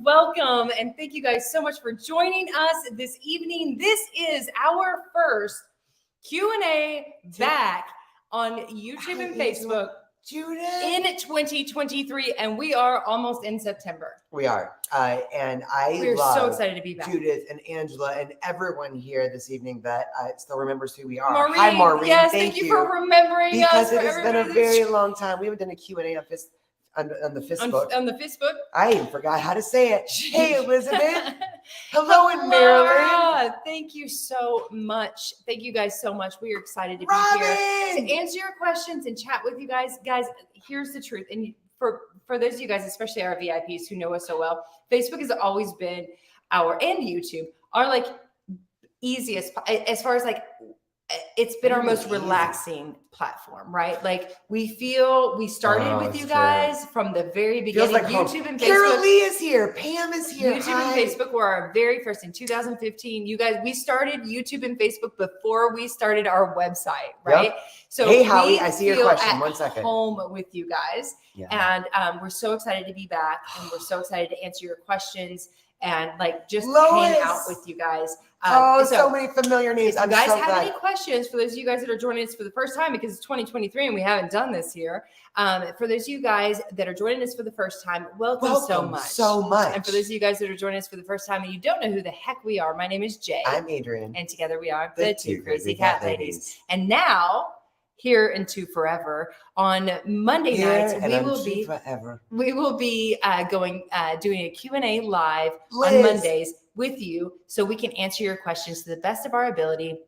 Welcome. And thank you guys so much for joining us this evening. This is our first Q&A back on YouTube and Facebook in 2023. And we are almost in September. We are. And we're so excited to be back. Judith and Angela and everyone here this evening that still remembers who we are. Maureen, hi, Maureen. Yes, thank you for remembering us. Because it has been a very long time. We haven't done a Q&A on the Facebook. On the Facebook? I even forgot how to say it. Hey, Elizabeth. Hello, in Maryland. Thank you so much. Thank you guys so much. We are excited to be here to answer your questions and chat with you guys. Guys, here's the truth. And for those of you guys, especially our VIPs who know us so well, Facebook has always been and YouTube are like easiest as far as like it's been our most relaxing platform, right? Like we started with you guys from the very beginning. Like YouTube and Facebook. Carol Lee is here. Pam is here. YouTube and Facebook were our very first in 2015. You guys, we started YouTube and Facebook before we started our website, right? Yep. So hey, Howie, I see your question. 1 second. Home with you guys, and we're so excited to be back, and we're so excited to answer your questions and like just hang out with you guys. So many familiar names. If you guys have any questions, for those of you guys that are joining us for the first time, because it's 2023 and we haven't done this here. For those of you guys that are joining us for the first time, welcome so much. And for those of you guys that are joining us for the first time and you don't know who the heck we are, my name is Jay. I'm Adrian. And together we are the Two Crazy Cat Ladies. And now, here in Two Forever on Monday nights, we will be doing a Q&A live on Mondays with you, so we can answer your questions to the best of our ability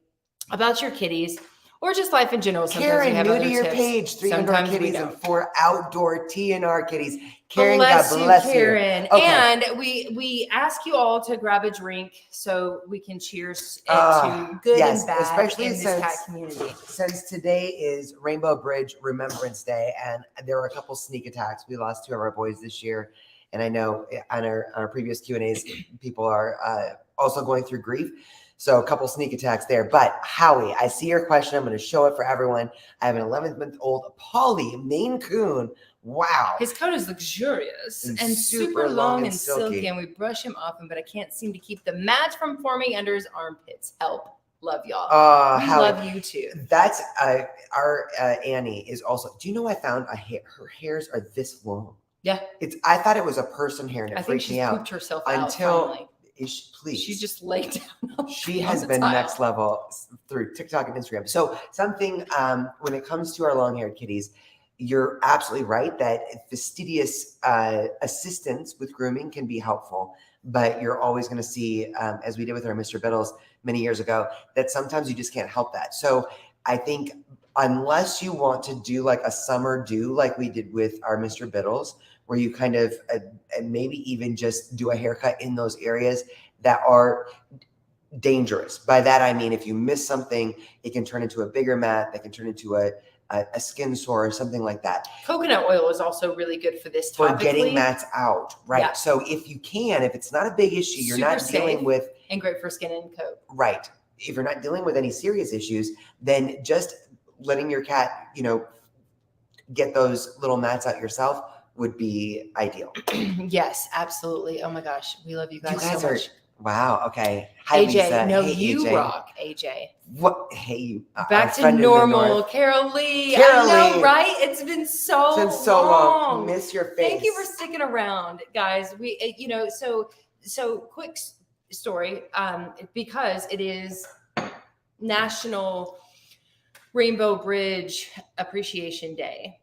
about your kitties or just life in general. Sometimes Karen, we have new other to your tips. page, 3 indoor kitties and 4 outdoor TNR kitties. Karen, God bless you, Karen. Okay. And we ask you all to grab a drink so we can cheers to good and bad, especially in this cat community. Since today is Rainbow Bridge Remembrance Day, and there were a couple sneak attacks. We lost 2 of our boys this year. And I know on our previous Q&As, people are also going through grief. So a couple sneak attacks there. But Howie, I see your question. I'm going to show it for everyone. I have an 11-month-old Polly Maine Coon. Wow. His coat is luxurious and super long and silky. And we brush him often, but I can't seem to keep the mats from forming under his armpits. Help. Love y'all. Love you too. That's our Annie is also. Do you know I found her hairs are this long? Yeah. I thought it was a person hair, and it freaked me out. Pooped herself out finally. She just laid down. She has been next level through TikTok and Instagram. So something when it comes to our long-haired kitties, you're absolutely right that fastidious assistance with grooming can be helpful, but you're always going to see, as we did with our Mr. Biddles many years ago, that sometimes you just can't help that. So I think unless you want to do like a summer do like we did with our Mr. Biddles, where you kind of maybe even just do a haircut in those areas that are dangerous. By that, I mean, if you miss something, it can turn into a bigger mat, that can turn into a skin sore or something like that. Coconut oil is also really good for this topically. For getting mats out, right? Yeah. So if you can, if it's not a big issue, you're not dealing with. And great for skin and coat. Right. If you're not dealing with any serious issues, then just letting your cat, get those little mats out yourself would be ideal. Yes, absolutely. Oh my gosh. We love you guys so much. Wow. Okay. Hi, AJ. Lisa. No, hey, you AJ. rock, AJ. What? Hey, you. Back to normal. Carol Lee. I know, right? It's been so long. Miss your face. Thank you for sticking around, guys. We, so quick story, because it is National Rainbow Bridge Appreciation Day.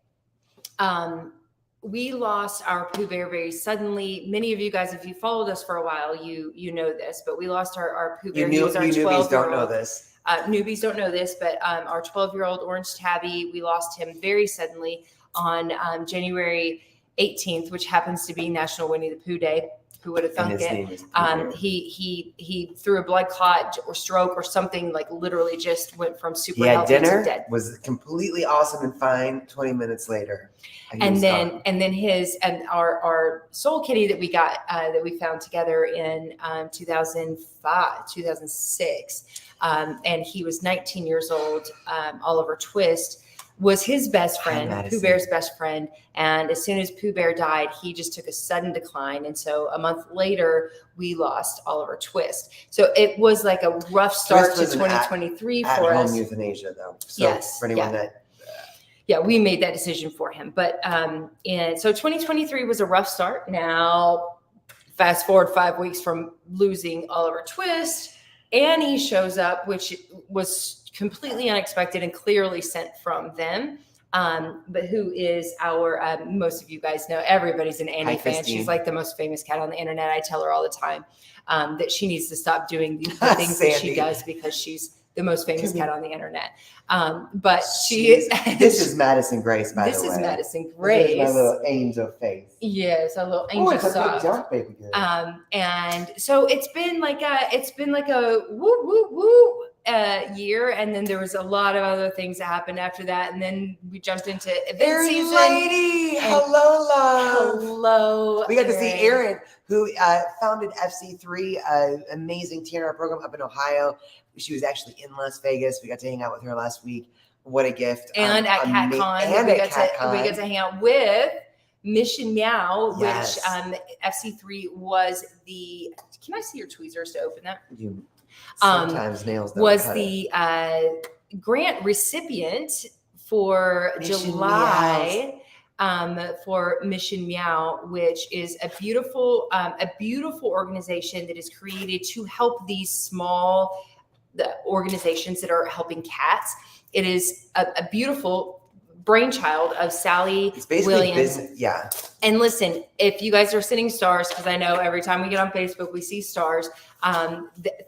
We lost our Pooh Bear very suddenly. Many of you guys, if you followed us for a while, you know this, but we lost our Pooh Bear. You newbies don't know this. Newbies don't know this, but our 12-year-old Orange Tabby, we lost him very suddenly on January 18th, which happens to be National Winnie the Pooh Day. Who would have thunk it? He threw a blood clot or stroke or something, like literally just went from super healthy to dead. Was completely awesome and fine 20 minutes later. And then our soul kitty that we got that we found together in 2006, and he was 19 years old. Oliver Twist was his best Hi, friend, Madison. Pooh Bear's best friend. And as soon as Pooh Bear died, he just took a sudden decline. And so a month later, we lost Oliver Twist. So it was like a rough start to was an 2023 At for home us. euthanasia, though. So Yes, for anyone yeah. that Yeah, we made that decision for him. But and so 2023 was a rough start. Now, fast forward 5 weeks from losing Oliver Twist, Annie shows up, which was completely unexpected and clearly sent from them. But who is our, most of you guys know, everybody's an Annie Hi, fan. Christine. She's like the most famous cat on the internet. I tell her all the time that she needs to stop doing the things that she Sandy. does because she's the most famous Can we- cat on the internet. But she is. This is Madison Grace, by the way. This is Madison This is Grace. my little angel face. Yes, a little Oh, angel it's a soft. big jump, baby girl. And so it's been like a woo woo woo year, and then there was a lot of other things that happened after that, and then we jumped into event Aaron season. Lady, hello, love. Hello, We got to see Aaron, who founded FC3, amazing TNR program up in Ohio. She was actually in Las Vegas. We got to hang out with her last week. What a gift! And at CatCon, and we at CatCon. got to hang out with Mission Meow, Yes. which FC3 was the. Can I see your tweezers to open that? You sometimes nails don't Was cut it. the grant recipient for Mission July for Mission Meow, which is a beautiful organization that is created to help these small organizations that are helping cats. It is a beautiful brainchild of Sally It's basically Williams. business. Yeah. And listen, if you guys are sending stars, because I know every time we get on Facebook, we see stars.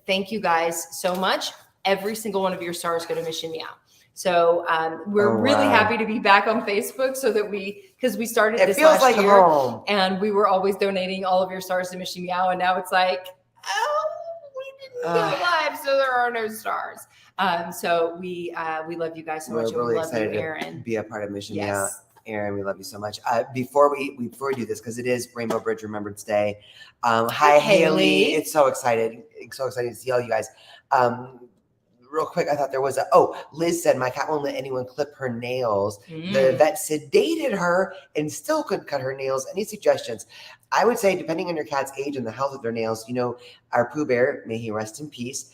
Thank you guys so much. Every single one of your stars go to Mission Meow. So we're really happy to be back on Facebook so that because we started It this feels last like year home. and we were always donating all of your stars to Mission Meow. And now it's like, oh, we didn't go live, so there are no stars. So we love you guys so much. We're And really we love excited you, to Aaron. be a part of Mission Meow. Yes. Aaron, we love you so much. Before we do this, because it is Rainbow Bridge Remembrance Day. Hi, Haley. Haley. It's so excited. It's so exciting to see all you guys. Real quick, I thought there was Liz said, my cat won't let anyone clip her nails. The vet sedated her and still couldn't cut her nails. Any suggestions? I would say, depending on your cat's age and the health of their nails, our Pooh Bear, may he rest in peace,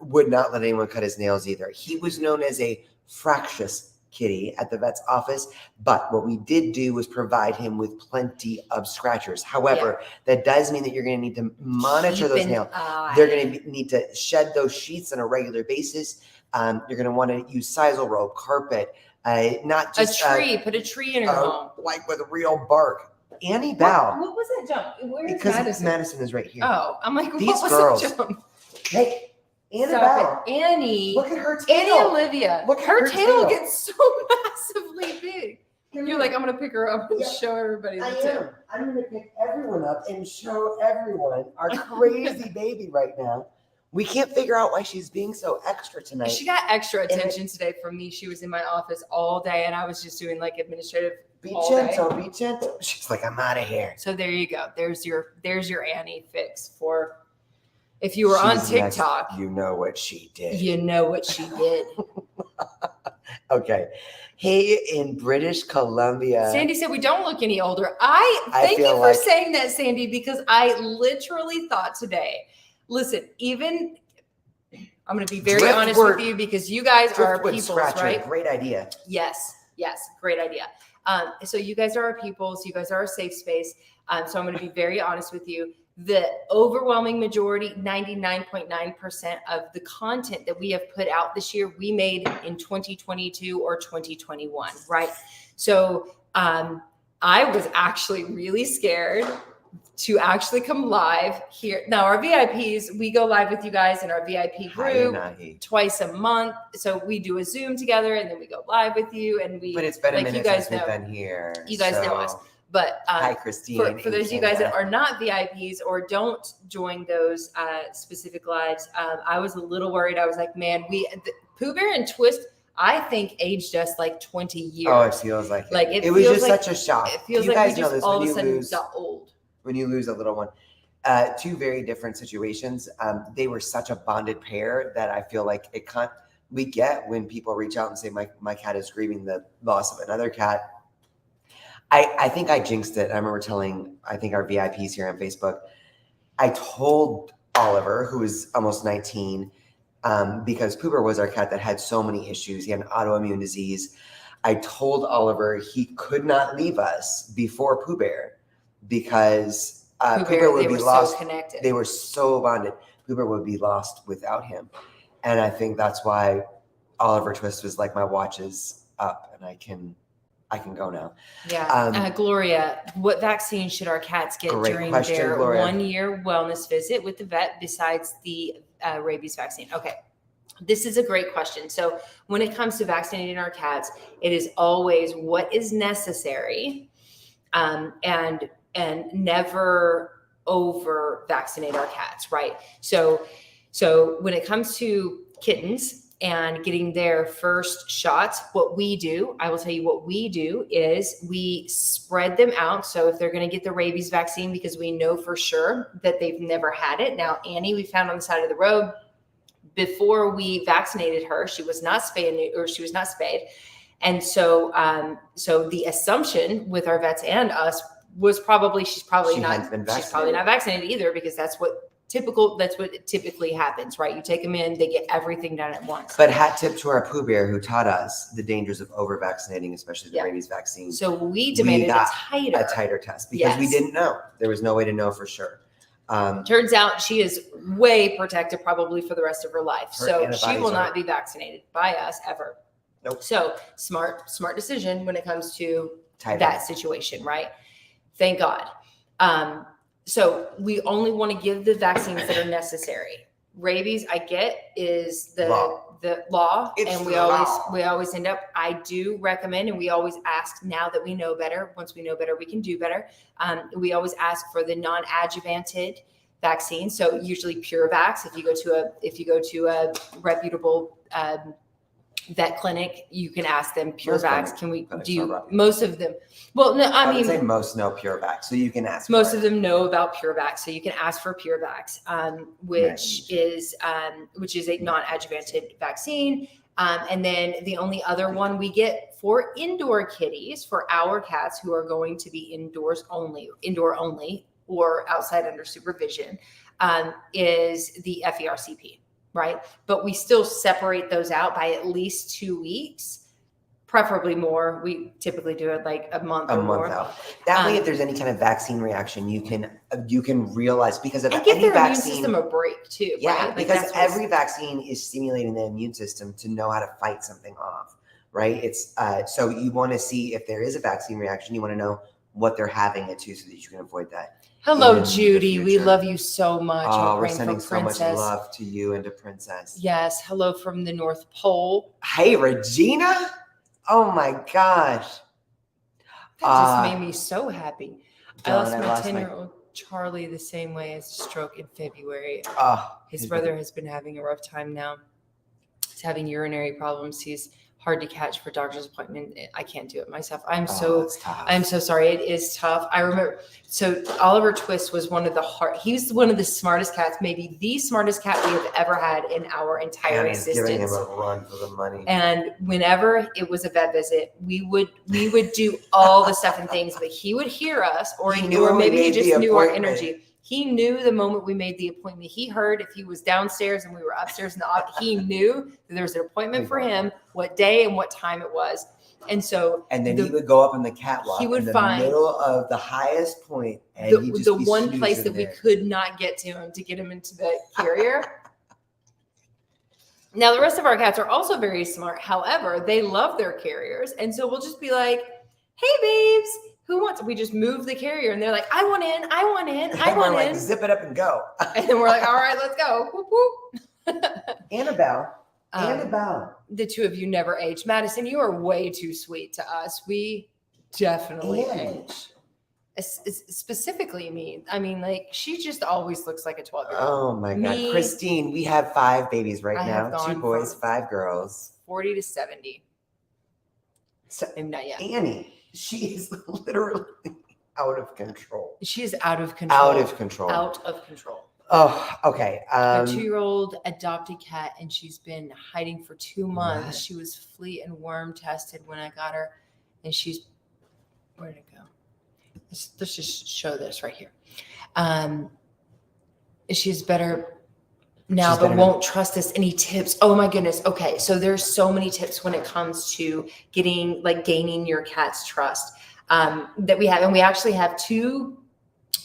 would not let anyone cut his nails either. He was known as a fractious kitty at the vet's office, but what we did do was provide him with plenty of scratchers. However, that does mean that you're going to need to monitor Keep those an nails. eye. They're going to need to shed those sheets on a regular basis. You're going to want to use sisal rope, carpet, not just a tree. Put a tree in your home. like with real bark. Annie Bell, What was that jump? Where's because Madison is right here. Oh, I'm like, These what was girls. that jump? Hey, Annie Stop Bell, it. Annie. look at her tail. Annie Olivia. Look at her her tail tail. gets so massively big. You're like, I'm gonna pick her up and Yeah, show everybody I the tail. am. I'm going to pick everyone up and show everyone our crazy baby right now. We can't figure out why she's being so extra tonight. She got extra attention today from me. She was in my office all day, and I was just doing like administrative. Be all day. gentle, be gentle. She's like, I'm out of here. So there you go. There's your Annie fix for if you were on She's next. TikTok. You know what she did. You know what she did. Okay. Hey, in British Columbia. Sandy said we don't look any older. Thank you feel for like- saying that, Sandy, because I literally thought today, listen, even I'm going to be very honest with you because you guys are Driftwood peoples, scratcher, right? great idea. Yes, great idea. So you guys are our peoples. You guys are our safe space. So I'm going to be very honest with you. The overwhelming majority, 99.9% of the content that we have put out this year, we made in 2022 or 2021, right? So I was actually really scared to actually come live here. Now, our VIPs, we go live with you guys in our VIP group twice a month. So we do a Zoom together and then we go live with you. And But it's been a like minute you guys since we've know. been here. You guys know us. But Hi, Christine. for those of you guys that are not VIPs or don't join those specific lives, I was a little worried. I was like, man, Pooh Bear and Twist, I think aged us like 20 years. Oh, it feels like Like, it. it was feels just like- such a shock. It feels you like guys we know just this all when of a you sudden lose got old. when you lose a little one. Two very different situations. They were such a bonded pair that I feel like we get when people reach out and say, my cat is grieving the loss of another cat. I think I jinxed it. I remember telling, I think our VIPs here on Facebook, I told Oliver, who was almost 19, because Pooh Bear was our cat that had so many issues. He had an autoimmune disease. I told Oliver he could not leave us before Pooh Bear because Pooh Bear would be lost. So connected. They were so bonded. Pooh Bear would be lost without him. And I think that's why Oliver Twist was like, my watch is up and I can go now. Yeah. Gloria, what vaccine should our cats get during their Gloria. 1-year wellness visit with the vet besides the rabies vaccine? Okay. This is a great question. So when it comes to vaccinating our cats, it is always what is necessary, and never over vaccinate our cats, right? So when it comes to kittens and getting their first shots, what we do, I will tell you what we do is we spread them out. So if they're going to get the rabies vaccine, because we know for sure that they've never had it. Now, Annie, we found on the side of the road, before we vaccinated her, she was not spayed. And so the assumption with our vets and us was she's probably not vaccinated either, because that's what typically happens, right? You take them in, they get everything done at once. But hat tip to our Pooh Bear, who taught us the dangers of over vaccinating, especially the rabies vaccine. So we demanded a tighter test because we didn't know. There was no way to know for sure. Turns out she is way protected probably for the rest of her life. So she will not be vaccinated by us ever. Nope. So smart decision when it comes to that situation, right? Thank God. So we only want to give the vaccines that are necessary. Rabies, I get, is the law. And we always end up, I do recommend, and we always ask now that we know better. Once we know better, we can do better. We always ask for the non-adjuvanted vaccine. So usually PureVax. If you go to a reputable vet clinic, you can ask them PureVax. Can we do most of them? Well, no, I mean, would say most know PureVax, so you can ask. Most of them know about PureVax, so you can ask for PureVax, which is a non-adjuvanted vaccine. And then the only other one we get for indoor kitties, for our cats who are going to be indoor only, or outside under supervision, is the FERCP. Right. But we still separate those out by at least 2 weeks, preferably more. We typically do it like a month more. Out. That way, if there's any kind of vaccine reaction, you can realize, because of and give any their immune system a break too. Yeah, right? because every vaccine is stimulating the immune system to know how to fight something off. Right. It's so you want to see if there is a vaccine reaction. You want to know what they're having it to, so that you can avoid that. Hello, Judy. We love you so much. We're sending so much love to you and to Princess. Yes. Hello from the North Pole. Hey, Regina. Oh my gosh. That just made me so happy. I lost my 10-year-old Charlie the same way as a stroke in February. His brother has been having a rough time now. He's having urinary problems. He's hard to catch for doctor's appointment. I can't do it myself. I'm so sorry. It is tough. I remember, so Oliver Twist was he's one of the smartest cats, maybe the smartest cat we have ever had in our entire existence. Giving him a run for the money. And whenever it was a vet visit, we would do all the stuff and things, but he would hear us, or maybe he just knew our energy. He knew the moment we made the appointment. He heard if he was downstairs and we were upstairs, he knew that there was an appointment for him, what day and what time it was. And then he would go up in the catwalk. He would in the find middle of the highest point, and the one place that we could not get to him to get him into the carrier. Now, the rest of our cats are also very smart. However, they love their carriers. And so we'll just be like, hey, babes, we just move the carrier, and they're like, I want in. Like, zip it up and go. And then we're like, all right, let's go. Whoop, whoop. Annabelle. The two of you never age. Madison, you are way too sweet to us. We definitely age. Specifically me. I mean, like, she just always looks like a 12-year-old. Oh my God. Christine, we have 5 babies right now. 2 boys, 5 girls. 40 to 70. So, maybe not yet. Annie. She is literally out of control. She is out of control. Out of control. Oh, okay. A 2-year-old adopted cat, and she's been hiding for 2 months. What? She was flea and worm tested when I got her, and she's where'd it go? Let's just show this right here. She's better now, She's but better won't trust us. Any tips? Oh my goodness. Okay, so there's so many tips when it comes to gaining your cat's trust that we have, and we actually have 2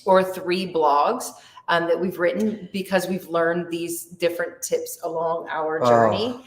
or 3 blogs that we've written because we've learned these different tips along our journey.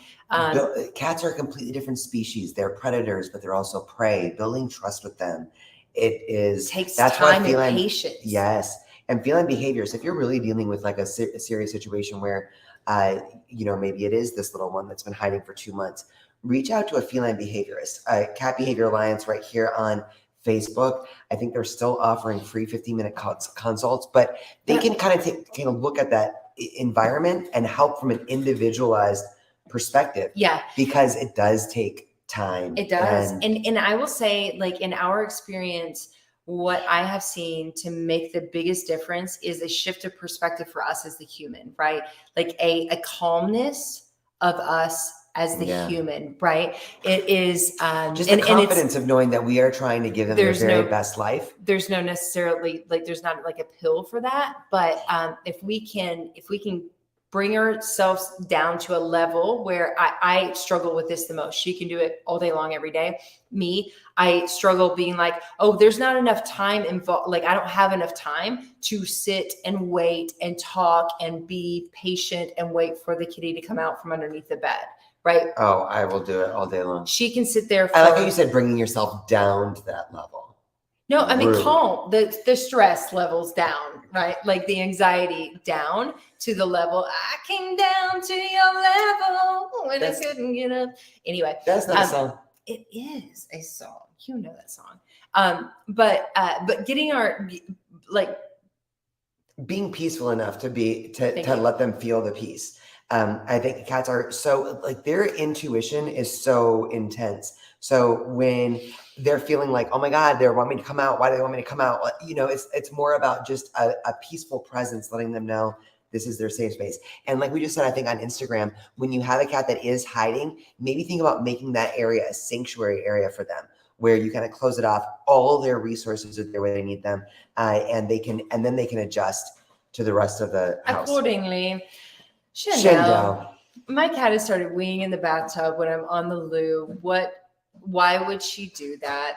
Cats are a completely different species. They're predators, but they're also prey. Building trust with them, Takes that's why time and patience. Yes, and feline behaviors. If you're really dealing with like a serious situation where, maybe it is this little one that's been hiding for 2 months, reach out to a feline behaviorist. Cat Behavior Alliance right here on Facebook. I think they're still offering free 15-minute consults, but they can kind of take a look at that environment and help from an individualized perspective. Yeah, because it does take time. it does. And I will say, like, in our experience, what I have seen to make the biggest difference is a shift of perspective for us as the human, right? Like a calmness of us as the human, right? It is just the confidence of knowing that we are trying to give them their very best life. There's no necessarily there's not like a pill for that, but if we can bring ourselves down to a level where I struggle with this the most. She can do it all day long, every day. Me, I struggle being like, oh, there's not enough time involved. Like, I don't have enough time to sit and wait and talk and be patient and wait for the kitty to come out from underneath the bed. Right. Oh, I will do it all day long. She can sit there. I like how you said bringing yourself down to that level. No, I mean, calm, the stress levels down, right? Like the anxiety down to the level, I came down to your level when I couldn't get up. Anyway. That's not a song. It is a song. You know that song. But getting being peaceful enough to let them feel the peace. I think cats are so, like, their intuition is so intense. So when they're feeling like, oh my God, they want me to come out. Why do they want me to come out? It's more about just a peaceful presence, letting them know this is their safe space. And like we just said, I think on Instagram, when you have a cat that is hiding, maybe think about making that area a sanctuary area for them, where you kind of close it off. All their resources are there where they need them, and then they can adjust to the rest of the house accordingly. Chanel, my cat has started weeing in the bathtub when I'm on the loo. Why would she do that?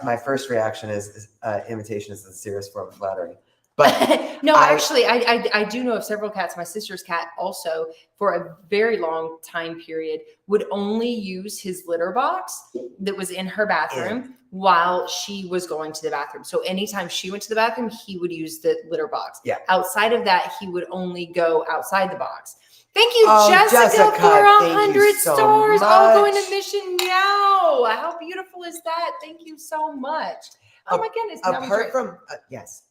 My first reaction is imitation is a serious form of flattery. But no, actually, I do know of several cats. My sister's cat also, for a very long time period, would only use his litter box that was in her bathroom while she was going to the bathroom. So anytime she went to the bathroom, he would use the litter box. Yeah. Outside of that, he would only go outside the box. Thank you, Jessica, for 100 stars. Much. All going to Mission Meow. How beautiful is that? Thank you so much. Oh my goodness. Apart from yes.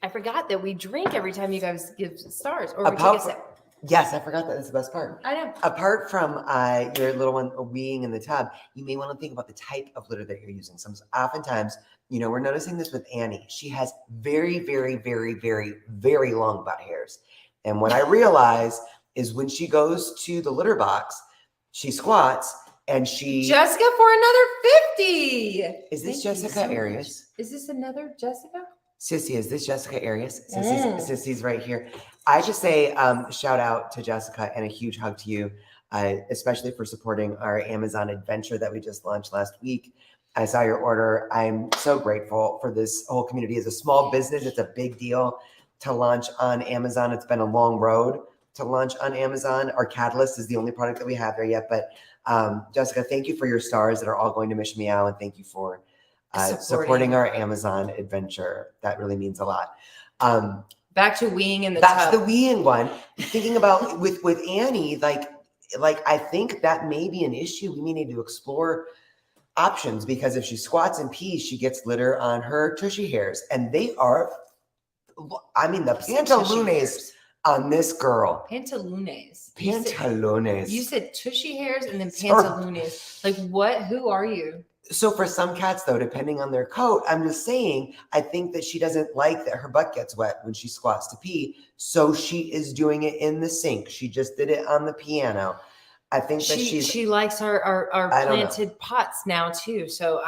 I forgot that we drink every time you guys give stars, or we take a sip. Yes, I forgot that. That's the best part. I know. Apart from your little one weeing in the tub, you may want to think about the type of litter that you're using. Oftentimes, we're noticing this with Annie. She has very, very, very, very, very long butt hairs. And what I realize is when she goes to the litter box, she squats and Jessica for another 50. Is this Jessica Arias? Is this another Jessica? Sissy, is this Jessica Arias? Sissy's right here. I just say shout out to Jessica and a huge hug to you, especially for supporting our Amazon adventure that we just launched last week. I saw your order. I'm so grateful for this whole community. As a small business, it's a big deal to launch on Amazon. It's been a long road to launch on Amazon. Our Catalyst is the only product that we have there yet. But Jessica, thank you for your stars that are all going to Mission Meow, and thank you for supporting our Amazon adventure. That really means a lot. Back to weeing in the tub. Back to the weeing one. Thinking about with Annie, like I think that may be an issue. We may need to explore options, because if she squats and pees, she gets litter on her tushy hairs, and they are. I mean, the pantalones on this girl. Pantalones. Pantalones. You said tushy hairs and then pantalones. Like what? Who are you? So for some cats, though, depending on their coat, I'm just saying, I think that she doesn't like that her butt gets wet when she squats to pee. So she is doing it in the sink. She just did it on the piano. I think that She likes our I don't know. planted pots now too. So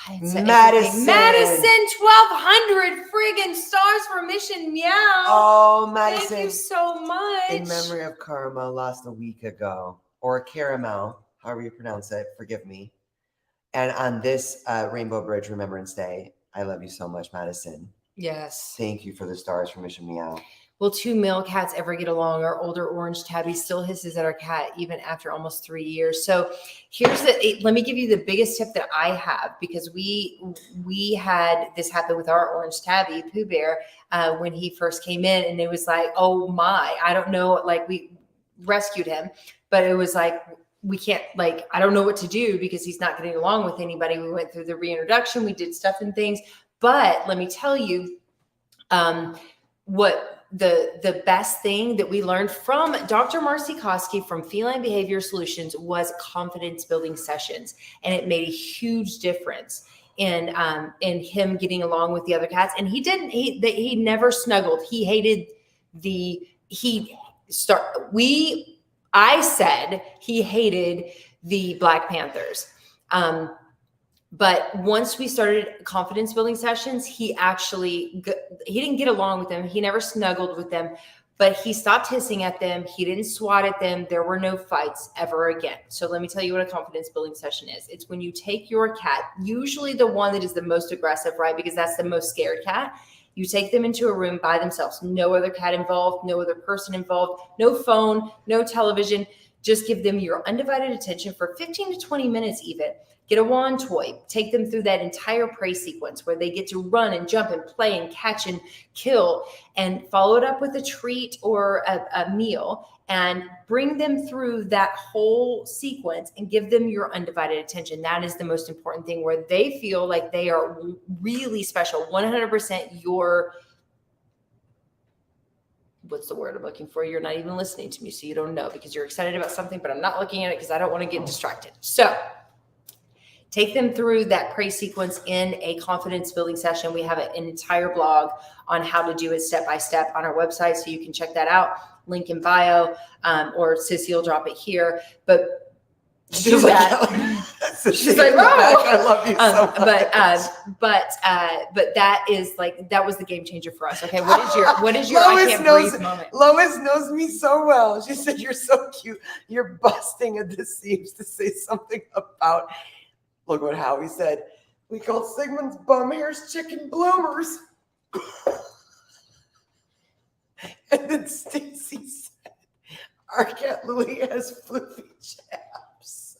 it's Madison. Madison 1200 friggin' stars for Mission Meow. Oh, Madison. Thank you so much. In memory of Karma, lost a week ago, or Caramel, however you pronounce it. Forgive me. And on this Rainbow Bridge Remembrance Day, I love you so much, Madison. Yes. Thank you for the stars from Mission Meow. Will 2 male cats ever get along? Our older orange tabby still hisses at our cat even after almost 3 years. So let me give you the biggest tip that I have, because we had this happen with our orange tabby, Pooh Bear, when he first came in, and it was like, oh my, I don't know, like we rescued him, but it was like, we can't, like, I don't know what to do because he's not getting along with anybody. We went through the reintroduction, we did stuff and things, but let me tell you, what the best thing that we learned from Dr. Marcy Koski from Feline Behavior Solutions was confidence building sessions. And it made a huge difference in him getting along with the other cats. And he never snuggled. He hated I said he hated the Black Panthers. But once we started confidence building sessions, he didn't get along with them. He never snuggled with them, but he stopped hissing at them. He didn't swat at them. There were no fights ever again. So let me tell you what a confidence building session is. It's when you take your cat, usually the one that is the most aggressive, right? Because that's the most scared cat. You take them into a room by themselves, no other cat involved, no other person involved, no phone, no television. Just give them your undivided attention for 15 to 20 minutes even. Get a wand toy, take them through that entire prey sequence where they get to run and jump and play and catch and kill, and follow it up with a treat or a meal, and bring them through that whole sequence and give them your undivided attention. That is the most important thing, where they feel like they are really special, 100% what's the word I'm looking for? You're not even listening to me, so you don't know, because you're excited about something, but I'm not looking at it because I don't want to get distracted. So take them through that prey sequence in a confidence building session. We have an entire blog on how to do it step by step on our website, so you can check that out. Link in bio, or Sissy will drop it here. But She's like, she's like, oh, I love you so much. But that was the game changer for us. Okay, what is your I can't breathe moment? Lois knows me so well. She said, "You're so cute. You're busting at the seams to say something about." Look what Howie said. We called Sigmund's bum hairs chicken bloomers. And then Stacy said, our cat Louie has floofy chaps.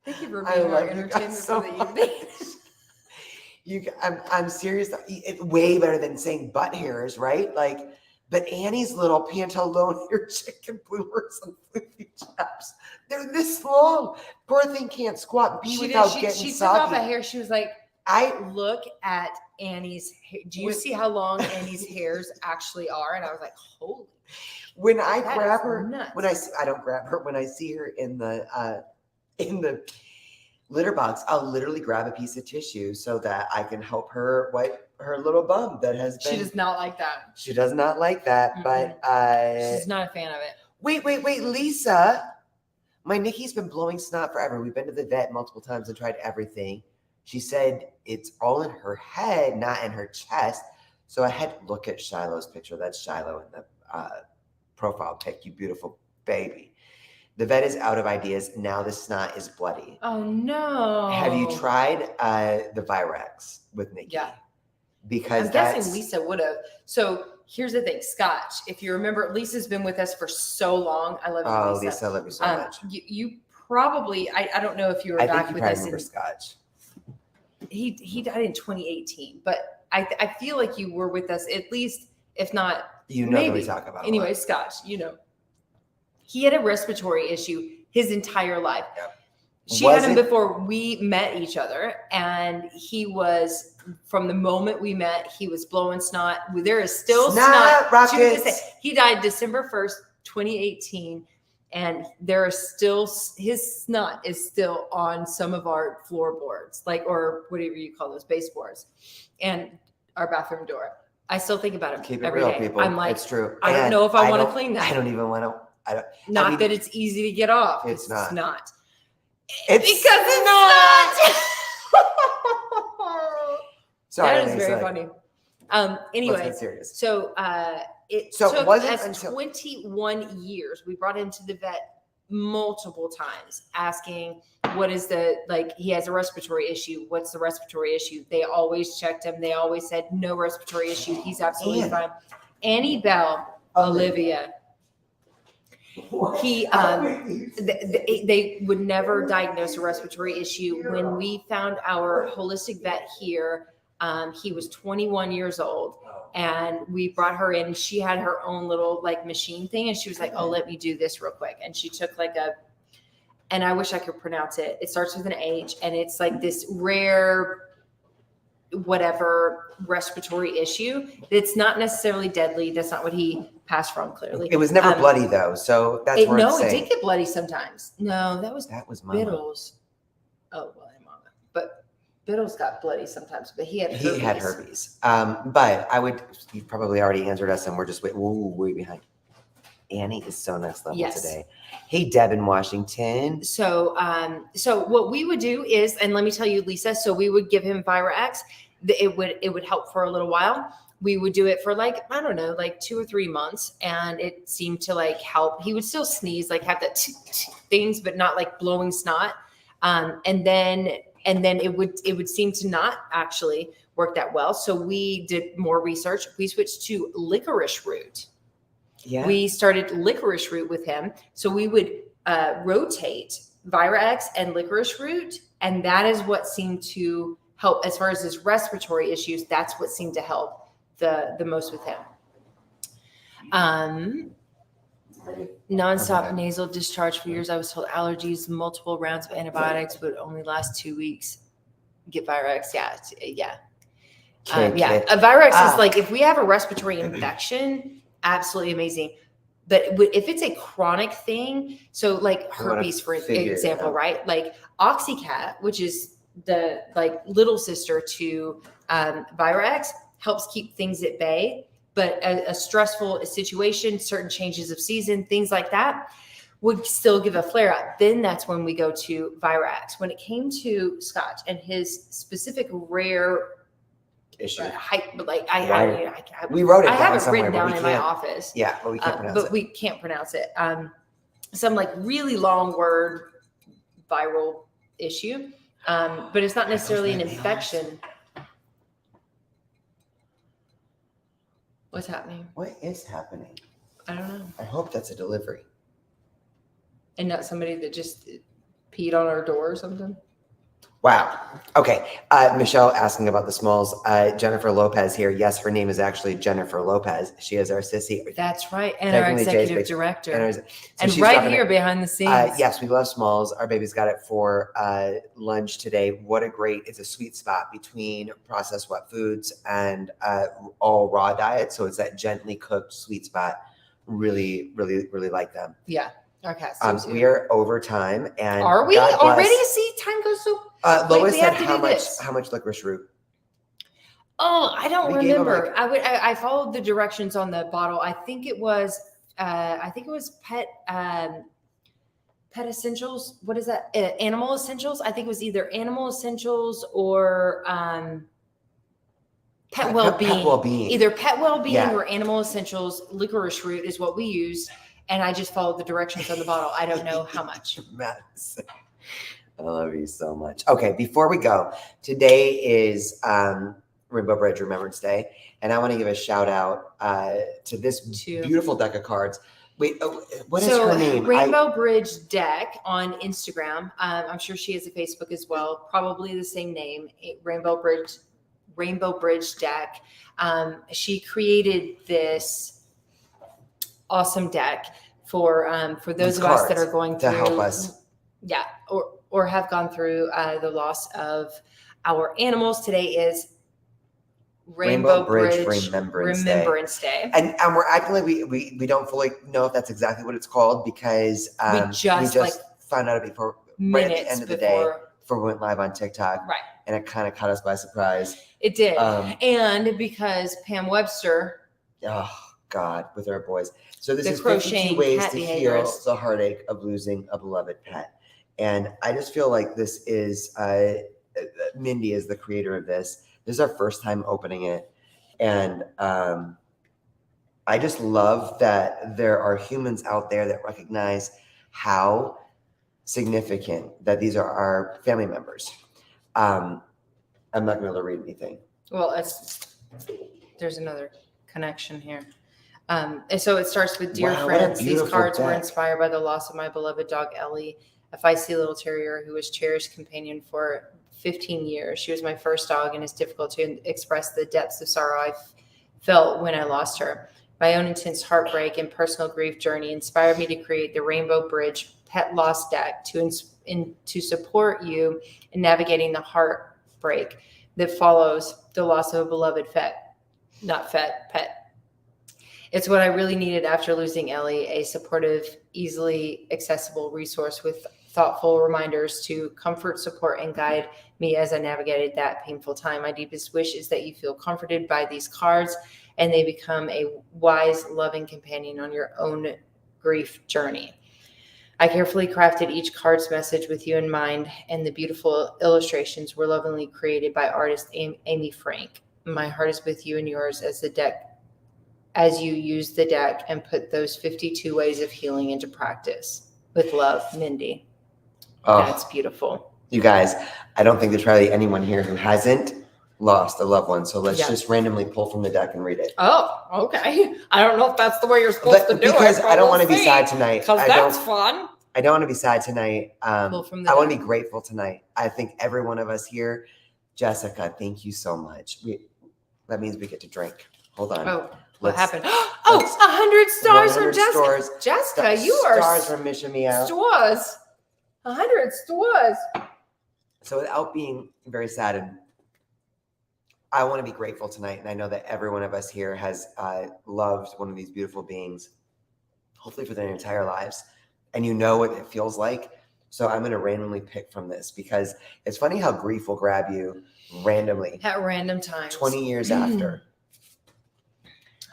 Thank you for being our entertainment so for the evening. I'm serious. It's way better than saying butt hairs, right? Like, but Annie's little pantaloon hair chicken bloomers and floofy chaps, they're this long. Poor thing can't squat and pee without getting She took soggy. off a hair. She was like, I look at Annie's hair. Do you see how long Annie's hairs actually are? And I was like, holy. When I grab her, nuts. I don't grab her. When I see her in the litter box, I'll literally grab a piece of tissue so that I can help her wipe her little bum that has been. She does not like that. She does not like that, but she's not a fan of it. Wait, Lisa. My Nikki's been blowing snot forever. We've been to the vet multiple times and tried everything. She said it's all in her head, not in her chest. So I had to look at Shiloh's picture. That's Shiloh in the profile pic. You beautiful baby. The vet is out of ideas. Now the snot is bloody. Oh, no. Have you tried the Virex with Nikki? Yeah. Because I'm guessing Lisa would have. So here's the thing, Scotch. If you remember, Lisa's been with us for so long. I love you, Oh, Lisa. Lisa, I love you so much. You probably, I don't know if you were I back think you with probably us. remember Scotch. He died in 2018, but I feel like you were with us at least, if not. You know maybe. that we talk about. Anyway, Scotch, he had a respiratory issue his entire life. Yep. She had him before we met each other, and he was, from the moment we met, he was blowing snot. There is still snot. Rockets. He died December 1st, 2018. And there are still, his snot is still on some of our floorboards, like, or whatever you call those baseboards, and our bathroom door. I still think about it Keep it every real, day. people. I'm like, it's true. I don't And know if I want to don't- clean that. I don't even want to. Not I mean, that it's easy to get off. it's not. not. It's Because it's not. Sorry, That is Lisa. very funny. Let's Anyway, get serious. so it So it took wasn't us until- 21 years. We brought him to the vet multiple times asking, what is the, like, he has a respiratory issue. What's the respiratory issue? They always checked him. They always said no respiratory issue. He's absolutely Anne. fine. Annie Bell, Olivia, he they would never diagnose a respiratory issue. When we found our holistic vet here, he was 21 years old, and we brought her in. She had her own little like machine thing, and she was like, oh, let me do this real quick. And she took like and I wish I could pronounce it. It starts with an H, and it's like this rare whatever respiratory issue. It's not necessarily deadly. That's not what he passed from, clearly. It was never bloody though, so that's worth No, it saying. did get bloody sometimes. No, that was That was Mama. Biddles. Oh, well, Mama. But Biddles got bloody sometimes, but he had herpes. He had herpes. But you probably already answered us, and we're just way behind. Annie is so next level Yes. today. Hey, Deb in Washington. So what we would do is, and let me tell you, Lisa, so we would give him Virax. It would help for a little while. We would do it for like, I don't know, like 2 or 3 months. And it seemed to like help. He would still sneeze, like have that things, but not like blowing snot. And then it would seem to not actually work that well. So we did more research. We switched to licorice root. Yeah. We started licorice root with him. So we would rotate Virax and licorice root. And that is what seemed to help as far as his respiratory issues. That's what seemed to help the most with him. Nonstop nasal discharge for years. I was told allergies, multiple rounds of antibiotics would only last 2 weeks. Get Virax. Yeah. A Virax is like, if we have a respiratory infection, absolutely amazing. But if it's a chronic thing, so like herpes, for example, right? Like Oxycat, which is the like little sister to Virax, helps keep things at bay. But a stressful situation, certain changes of season, things like that would still give a flare up. Then that's when we go to Virax. When it came to Scotch and his specific rare issue. We wrote it I down have it somewhere, written but down we in my can't- office. Yeah, but we can't pronounce but it. we can't pronounce it. Some like really long word viral issue, but it's not necessarily an infection. What's happening? What is happening? I don't know. I hope that's a delivery. And not somebody that just peed on our door or something. Wow. Okay. Michelle asking about the smalls. Jennifer Lopez here. Yes, her name is actually Jennifer Lopez. She is our sissy. That's right. And our Technically, Jay's executive big- director. And, she's right talking here to- behind the scenes. yes, we love smalls. Our baby's got it for lunch today. What a great, it's a sweet spot between processed wet foods and all raw diet. So it's that gently cooked sweet spot. Really, really, really like them. Yeah. Okay. We are over time. And Are we God bless. already? See, time goes so. Lois we said have to how do much this. licorice root? Oh, I don't We gave 'em, remember. I followed the directions on the bottle. I think it was pet essentials. What is that? Animal essentials. I think it was either animal essentials or pet well-being. Pet well-being. Either pet well-being Yeah. or animal essentials. Licorice root is what we used, and I just followed the directions on the bottle. I don't know how much. Madison. I love you so much. Okay, before we go, today is Rainbow Bridge Remembrance Day, and I want to give a shout out to this beautiful deck of cards. Wait, what is her name? Rainbow Bridge Deck on Instagram. I'm sure she has a Facebook as well. Probably the same name, Rainbow Bridge Deck. She created this awesome deck for those of us that are going through to help us. Yeah, or have gone through the loss of our animals. Today is Rainbow Bridge Remembrance Day. And we're acting like we don't fully know if that's exactly what it's called because we just like found out before, minutes right at the end of the before, day, before we went live on TikTok. right? And it kind of caught us by surprise. It did, and because Pam Webster, oh God, with our boys. So this is 52 crocheting ways cat to heal behaviors. the heartache of losing a beloved pet. And I just feel like this is Mindy is the creator of this. This is our first time opening it. And I just love that there are humans out there that recognize how significant that these are our family members. I'm not going to be able to read anything. Well, there's another connection here. And so it starts with, dear friends, these cards were inspired by the loss of my beloved dog, Ellie, a feisty little terrier who was cherished companion for 15 years. She was my first dog, and it's difficult to express the depths of sorrow I felt when I lost her. My own intense heartbreak and personal grief journey inspired me to create the Rainbow Bridge Pet Loss Deck to support you in navigating the heartbreak that follows the loss of a beloved pet. It's what I really needed after losing Ellie, a supportive, easily accessible resource with thoughtful reminders to comfort, support, and guide me as I navigated that painful time. My deepest wish is that you feel comforted by these cards and they become a wise, loving companion on your own grief journey. I carefully crafted each card's message with you in mind, and the beautiful illustrations were lovingly created by artist Amy Frank. My heart is with you and yours as you use the deck and put those 52 ways of healing into practice. With love, Mindy. Oh, that's beautiful. You guys, I don't think there's probably anyone here who hasn't lost a loved one. So let's just randomly pull from the deck and read it. Oh, okay. I don't know if that's the way you're supposed to do it. Because I don't want to be sad tonight. Because that's fun. I don't want to be sad tonight. I Pull from the want to deck. be grateful tonight. I think every one of us here, Jessica, thank you so much. That means we get to drink. Hold on. Oh, what happened? Oh, 100 stars from 100 Jessica. stars. Jessica, you are stars from Mission Me Out. stars. 100 stars. So without being very sad, I want to be grateful tonight. And I know that every one of us here has loved one of these beautiful beings, hopefully for their entire lives. And you know what it feels like. So I'm going to randomly pick from this because it's funny how grief will grab you randomly. At random times. 20 years after.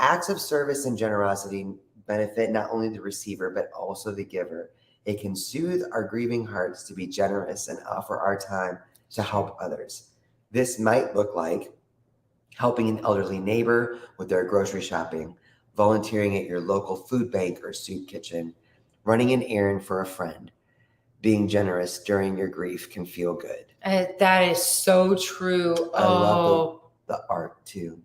Acts of service and generosity benefit not only the receiver, but also the giver. It can soothe our grieving hearts to be generous and offer our time to help others. This might look like helping an elderly neighbor with their grocery shopping, volunteering at your local food bank or soup kitchen, running an errand for a friend. Being generous during your grief can feel good. That is so true. I love the art too.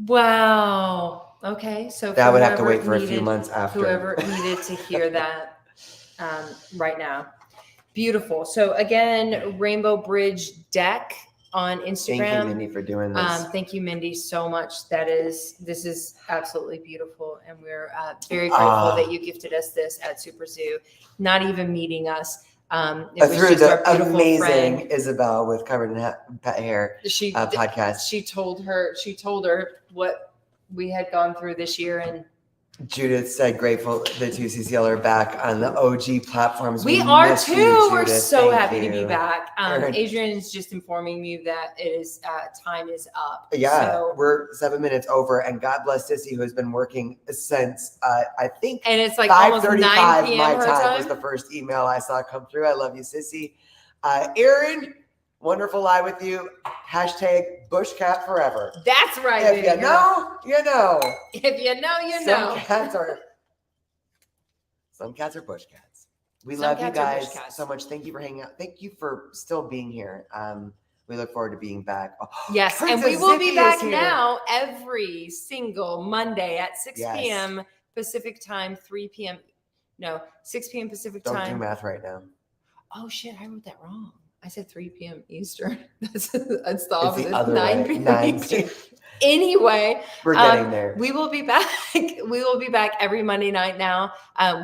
Wow. Okay. So that would have to wait for a few months after. Whoever needed to hear that right now. Beautiful. So again, Rainbow Bridge Deck on Instagram. Thank you, Mindy, for doing this. Thank you, Mindy, so much. This is absolutely beautiful. And we're very grateful that you gifted us this at Super Zoo, not even meeting us. It was through just the our beautiful amazing friend. Isabel with Covered in Pet Hair podcast. She told her what we had gone through this year, and Judith said grateful the 2CCL are back on the OG platforms. We are miss too. you, We're Judith. so Thank happy you. to be back. Erin. Adrian is just informing me that it is time is up. Yeah, So, we're 7 minutes over, and God bless Sissy, who has been working since I think and it's like almost 9 5:35 p.m. my her time was time. the first email I saw come through. I love you, Sissy. Erin, wonderful live with you. Hashtag Bushcat forever. That's right. If baby you girl. know, you know. If you know, you know. Some cats are bush cats. We Some love you cats are bush guys cats. so much. Thank you for hanging out. Thank you for still being here. We look forward to being back. Oh, Yes, and Princess we will be Zippy back is here. now every single Monday at 6 Yes. p.m. Pacific time, 3 p.m. No, 6 p.m. Pacific Don't time. do math right now. Oh shit, I wrote that wrong. I said 3 p.m. Eastern. That's the It's opposite. the other 9 way. p.m. 9 Eastern. Anyway, We're getting there. we will be back. We will be back every Monday night now.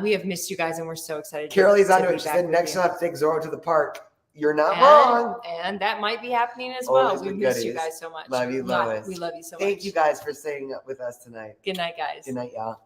We have missed you guys, and we're so excited. Carolie's to onto be it. She back said with next you. you'll have to take Zoro to the park. You're not wrong. And that might be happening as Always well. We with miss you goodies. guys so much. Love you, Lois. We love you so much. Thank you guys for staying up with us tonight. Good night, guys. Good night, y'all.